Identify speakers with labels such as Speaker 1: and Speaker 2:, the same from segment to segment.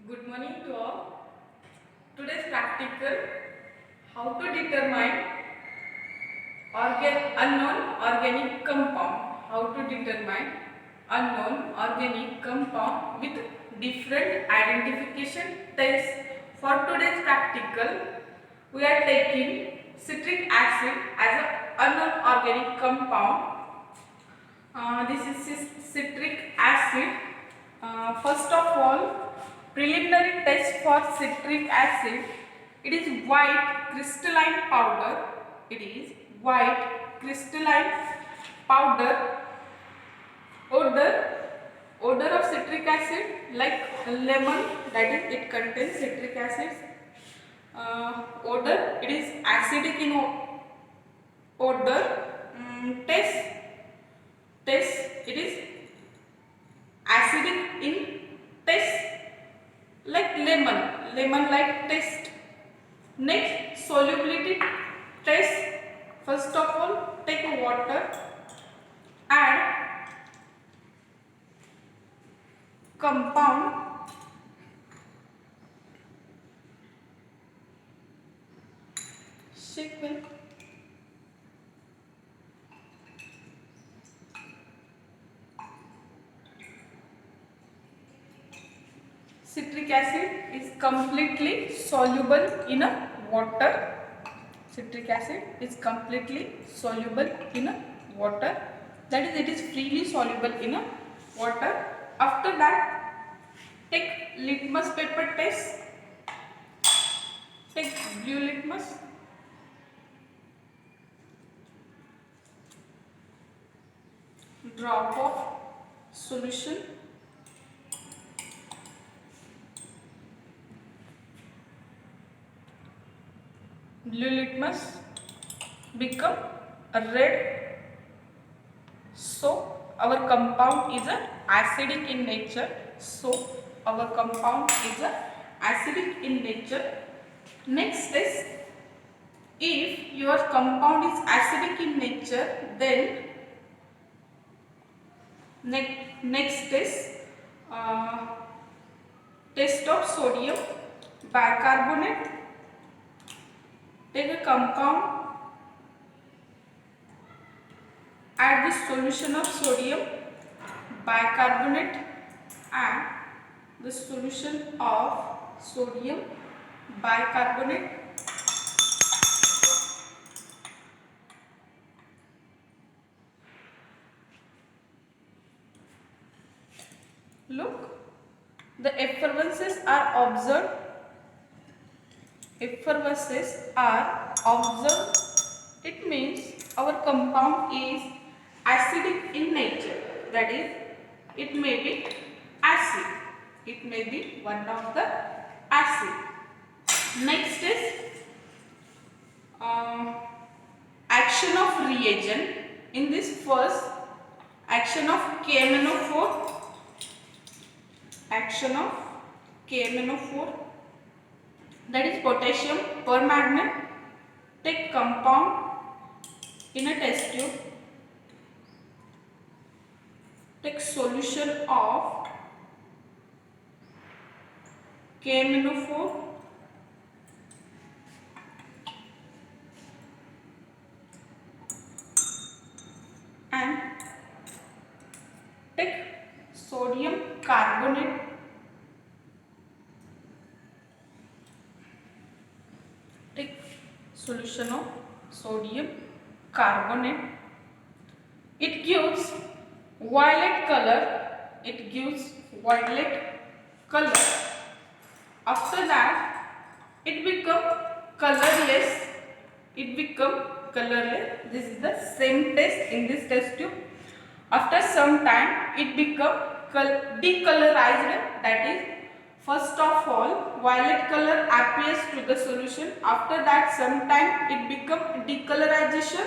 Speaker 1: Good morning to all. Today's practical, how to determine unknown organic compound. How to determine unknown organic compound with different identification tests. For today's practical, we are taking citric acid as an unknown organic compound. This is citric acid. First of all, preliminary test for citric acid. It is white crystalline powder. It is white crystalline powder. Odor of citric acid like lemon. That is, it contains citric acid. Odor. It is acidic in odor. Taste. It is acidic in taste like lemon like taste. Next, solubility test. First of all, take water, add compound, shake well. Citric acid is completely soluble in a water. Citric acid is completely soluble in a water. That is, it is freely soluble in a water. After that, take litmus paper test. Take blue litmus. Drop of solution. Blue litmus become red, so our compound is acidic in nature. Next is, if your compound is acidic in nature, then next is test of sodium bicarbonate. Take a compound, add the solution of sodium bicarbonate and the solution of sodium bicarbonate. Look, the effervescences are observed. It means our compound is acidic in nature. That is, it may be acid. It may be one of the acid. Next is action of reagent. In this first, action of KMnO4. That is potassium permanganate. Take compound in a test tube. Take solution of KMnO4 and take sodium carbonate. Take solution of sodium carbonate. It gives violet color. After that, it become colorless. This is the same test in this test tube. After some time, it become decolorized. That is, first of all, violet color appears to the solution. After that, sometime it become decolorization.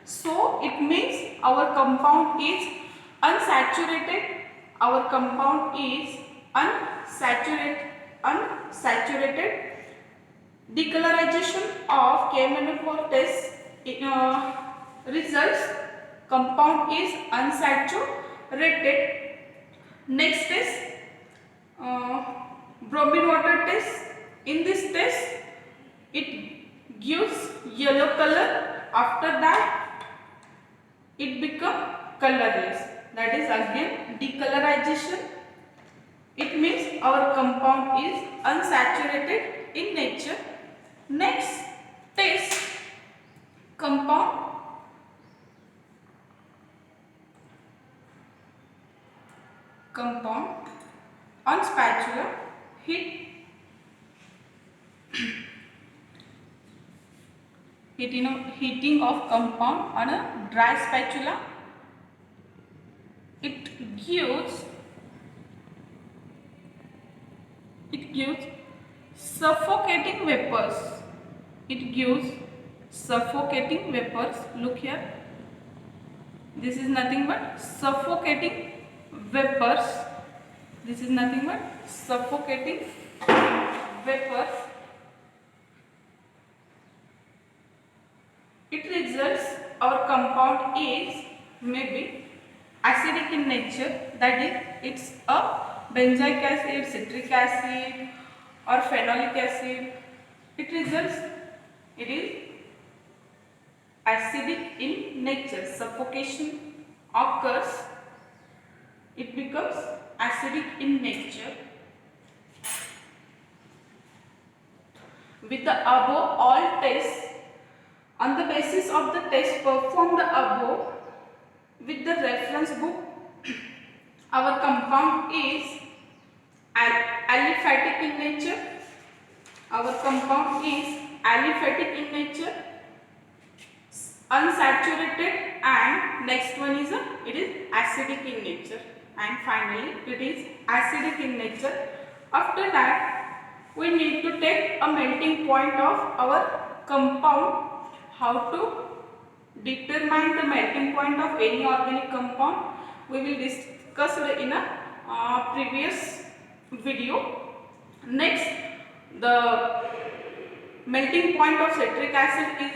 Speaker 1: So it means our compound is unsaturated. Decolorization of KMnO4 test results, compound is unsaturated. Next is bromine water test. In this test, it gives yellow color. After that, it become colorless. That is again decolorization. It means our compound is unsaturated in nature. Next, test compound on spatula. Heating of compound on a dry spatula. It gives suffocating vapors. It gives suffocating vapors. Look here. This is nothing but suffocating vapors. This is nothing but suffocating vapors. It results our compound is maybe acidic in nature. That is, it's a benzoic acid, citric acid, or phenolic acid. It results it is acidic in nature. Suffocation occurs. It becomes acidic in nature. With the above all tests, on the basis of the test performed above with the reference book, our compound is aliphatic in nature. Our compound is aliphatic in nature, unsaturated, and next one is it is acidic in nature, and finally it is acidic in nature. After that, we need to take a melting point of our compound. How to determine the melting point of any organic compound, we will discuss in a previous video. Next, the melting point of citric acid is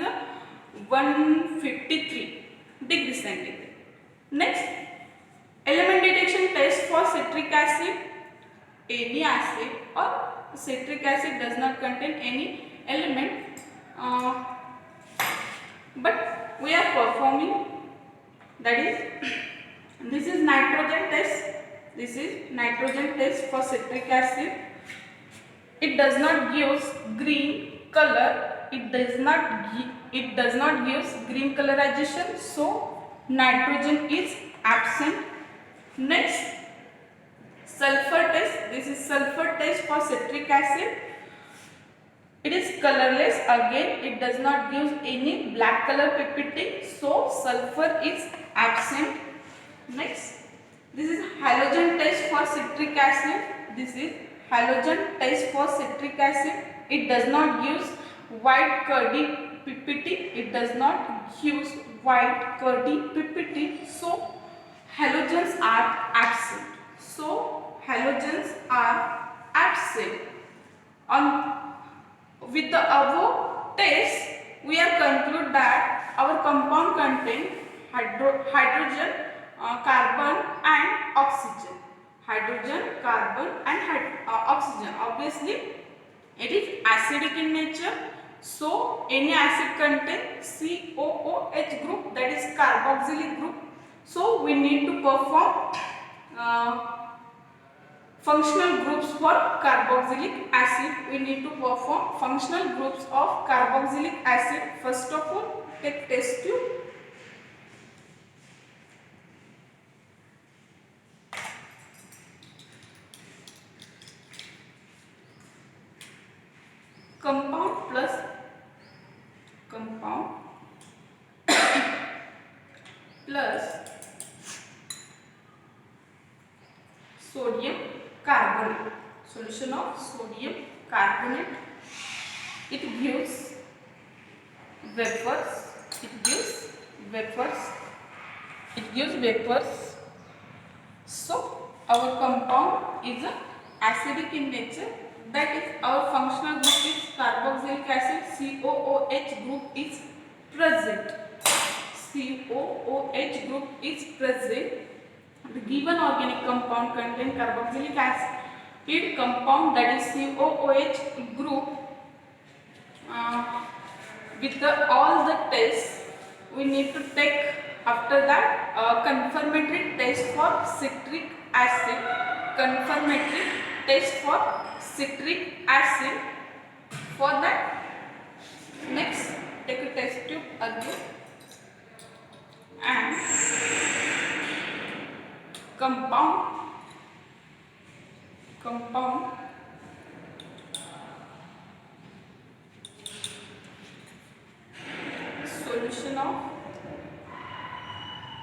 Speaker 1: 153 degrees centigrade. Next, element detection test for citric acid. Any acid or citric acid does not contain any element, but we are performing, that is, this is nitrogen test. This is nitrogen test for citric acid. It does not give green color. It does not give green colorization, so nitrogen is absent. Next, sulfur test. This is sulfur test for citric acid. It is colorless. Again, it does not give any black color pipetting, so sulfur is absent. Next, this is halogen test for citric acid. This is halogen test for citric acid. It does not give white curdy pipetting. It does not give white curdy pipetting, so halogens are absent. So halogens are absent. With the above test, we are conclude that our compound contain hydrogen, carbon and oxygen. Hydrogen, carbon and oxygen. Obviously, it is acidic in nature. So, any acid contain COOH group, that is carboxylic group. So, we need to perform functional groups for carboxylic acid. We need to perform functional groups of carboxylic acid. First of all, take test tube. Compound plus compound plus sodium carbonate. Solution of sodium carbonate. It gives vapors. It gives vapors. It gives vapors. So our compound is acidic in nature. That is, our functional group is carboxylic acid. COOH group is present. COOH group is present. The given organic compound contains carboxylic acid, its compound, that is COOH group, with all the tests we need to take. After that, confirmatory test for citric acid. Confirmatory test for citric acid. For that, next take a test tube again and compound solution of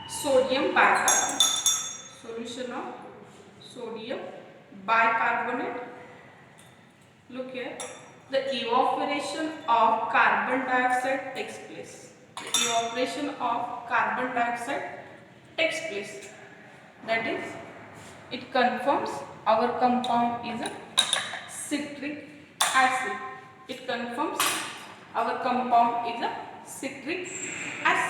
Speaker 1: sodium bicarbonate. Solution of sodium bicarbonate. Look here. The evaporation of carbon dioxide takes place. The evaporation of carbon dioxide takes place. That is, it confirms our compound is a citric acid. It confirms our compound is a citric acid.